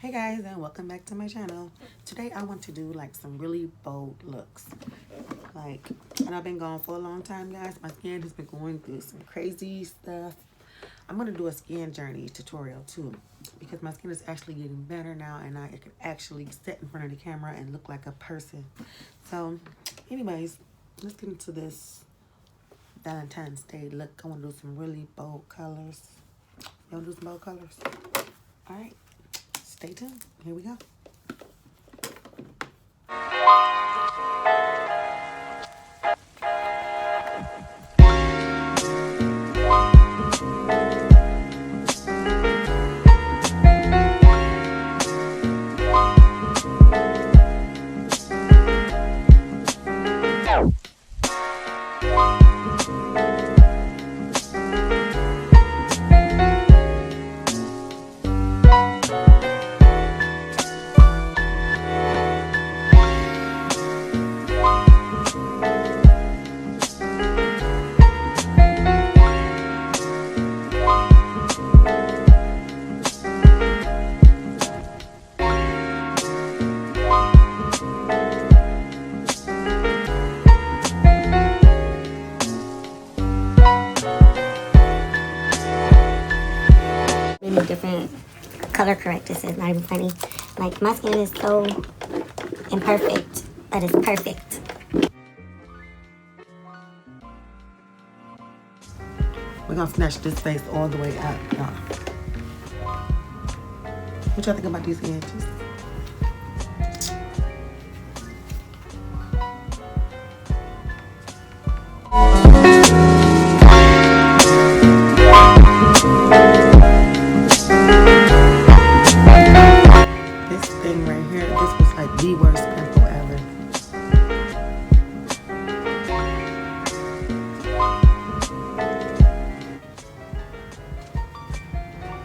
Hey guys, and welcome back to my channel. Today I want to do like some really bold looks. And I've been gone for a long time, guys. My skin has been going through some crazy stuff. I'm gonna do a skin journey tutorial too, because my skin is actually getting better now, and I can actually sit in front of the camera and look like a person. So, anyways, let's get into this Valentine's Day look. I want to do some really bold colors. You want to do some bold colors? All right. Stay tuned. Here we go. Different color correct. This is not even funny. Like, my skin is so imperfect, but it's perfect. We're gonna snatch this face all the way up, y'all. What y'all think about these edges? The worst pimple ever.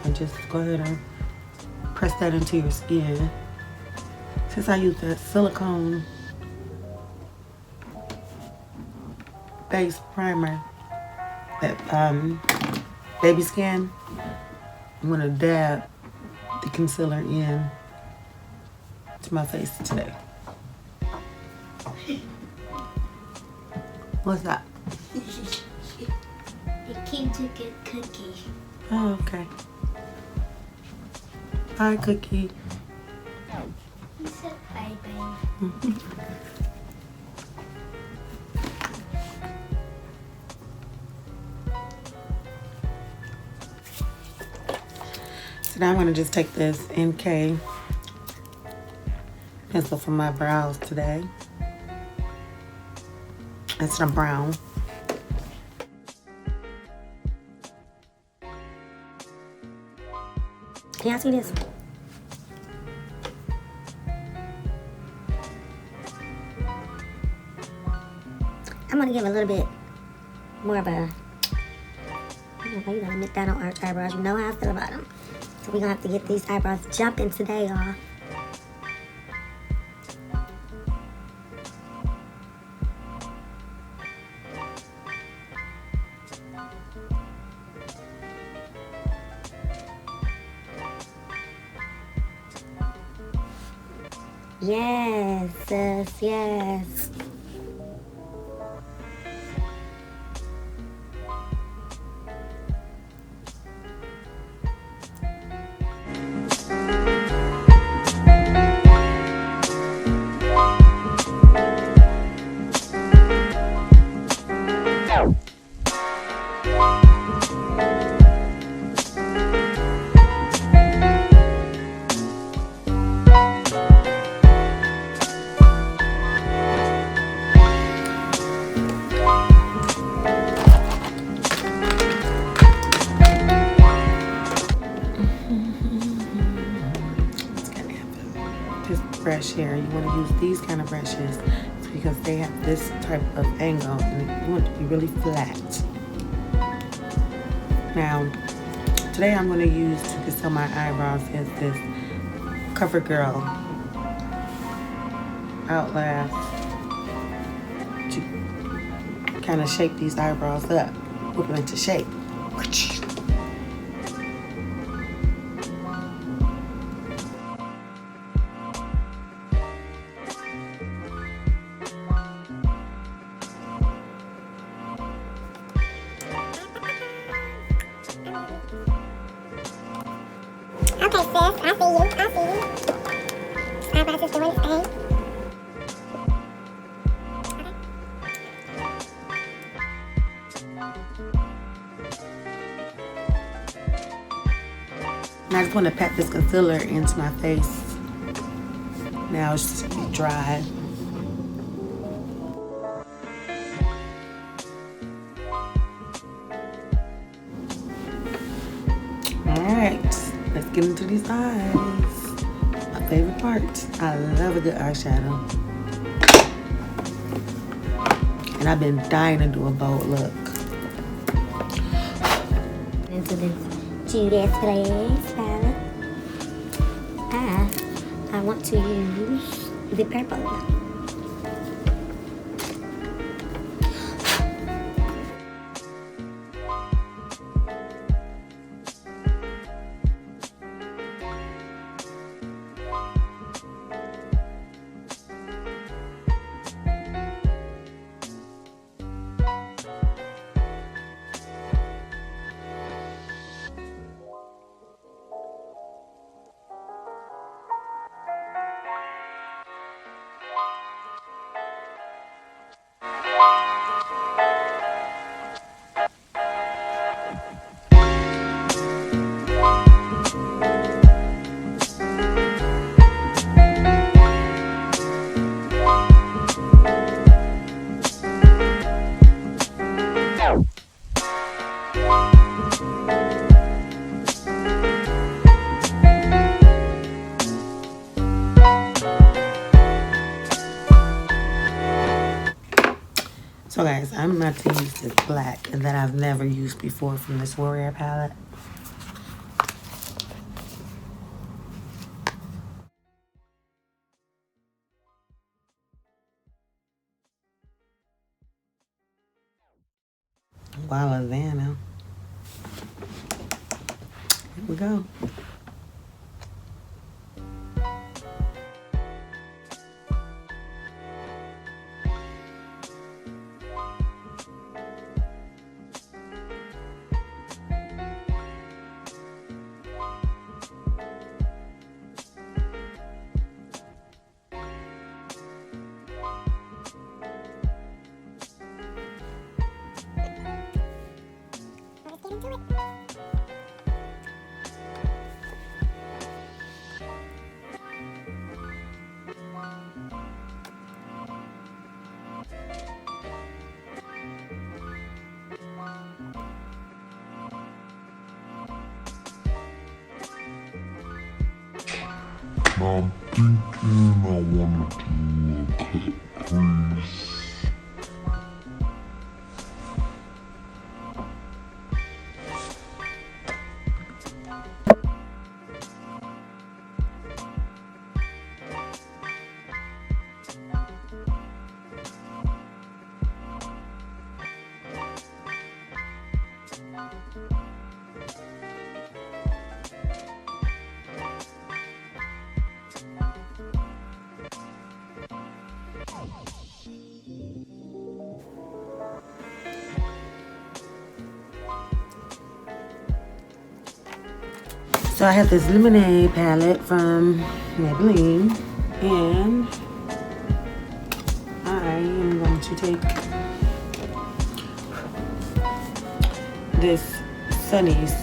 And just go ahead and press that into your skin. Since I use that silicone base primer, that baby skin, I'm gonna dab the concealer in to my face today. What's that? It came to get Cookie. Oh, okay. Hi, Cookie. He said bye-bye. So now I'm gonna just take this NK pencil for my brows today. It's some brown. Can y'all see this? I'm gonna give a little bit more of a, you gotta make that on arch eyebrows. You know how I feel about them. So we're gonna have to get these eyebrows jumping today, y'all. Yes, sis, yes. Brush here, you want to use these kind of brushes because they have this type of angle and you want it to be really flat. Now, today I'm going to use to conceal my eyebrows is this CoverGirl Outlast to kind of shape these eyebrows up, put them into shape. sis. I see you. I see you. Eyebrows is doing its thing. And I just want to pat this concealer into my face. Now it's just dry. Alright, let's get into these eyes. My favorite part. I love a good eyeshadow. And I've been dying to do a bold look. Into this Juvia's Glaze palette. I want to use the purple. So guys, I'm about to use this black that I've never used before from this Warrior palette. Valentine. Here we go. I'm thinking I want to do a craze. So I have this lemonade palette from Maybelline, and I am going to take this Sunny's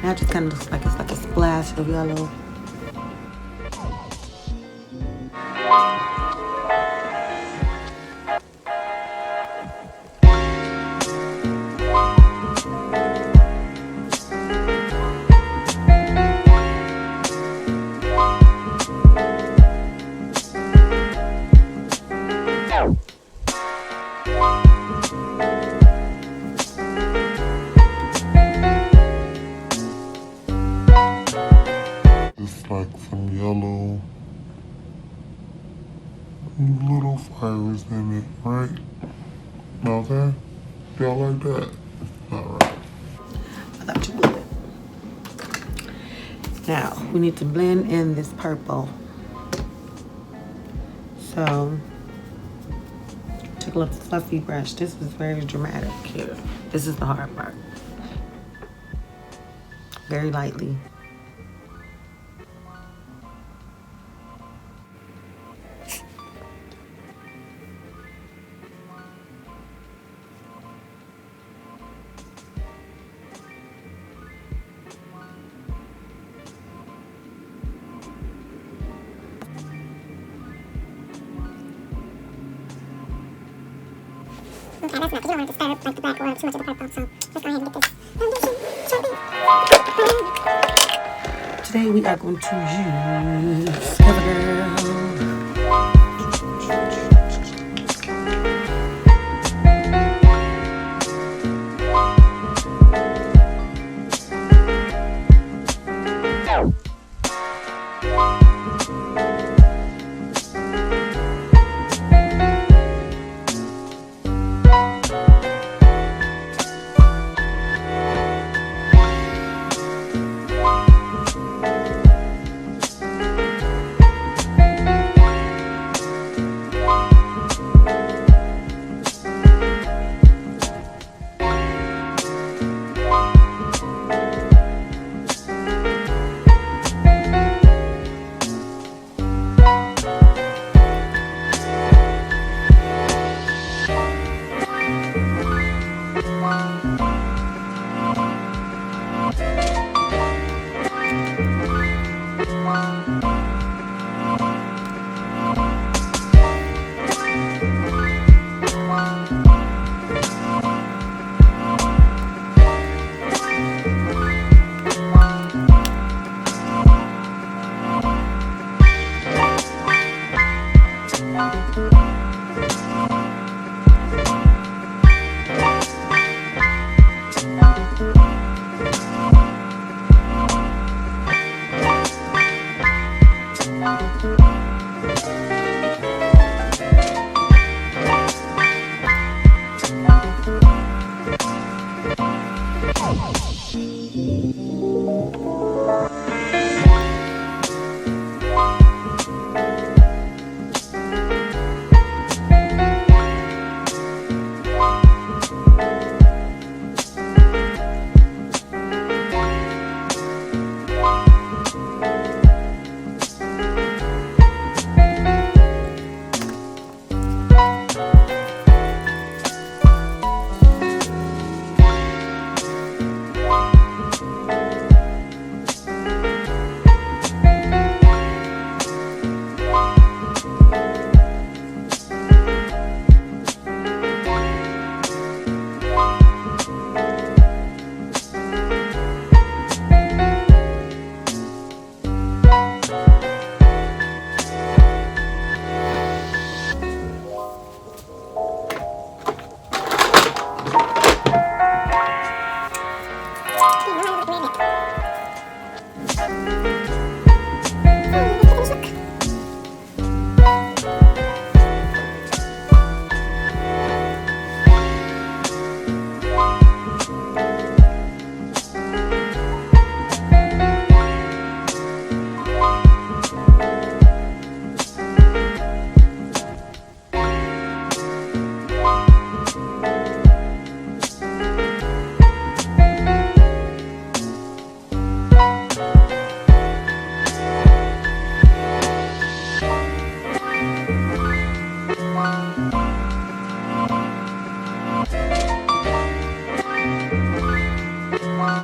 Now it just kind of looks like it's like a splash of yellow. just like some yellow little fires in it, right? Okay? Y'all like that? Alright. I thought you would. Now, we need to blend in this purple. So, take a little fluffy brush. This is very dramatic here. This is the hard part. Very lightly. Okay, that's enough. You don't want it to stir up like the black or too much of the purple, so let's go ahead and get this foundation chopping. Today we are going to use CoverGirl.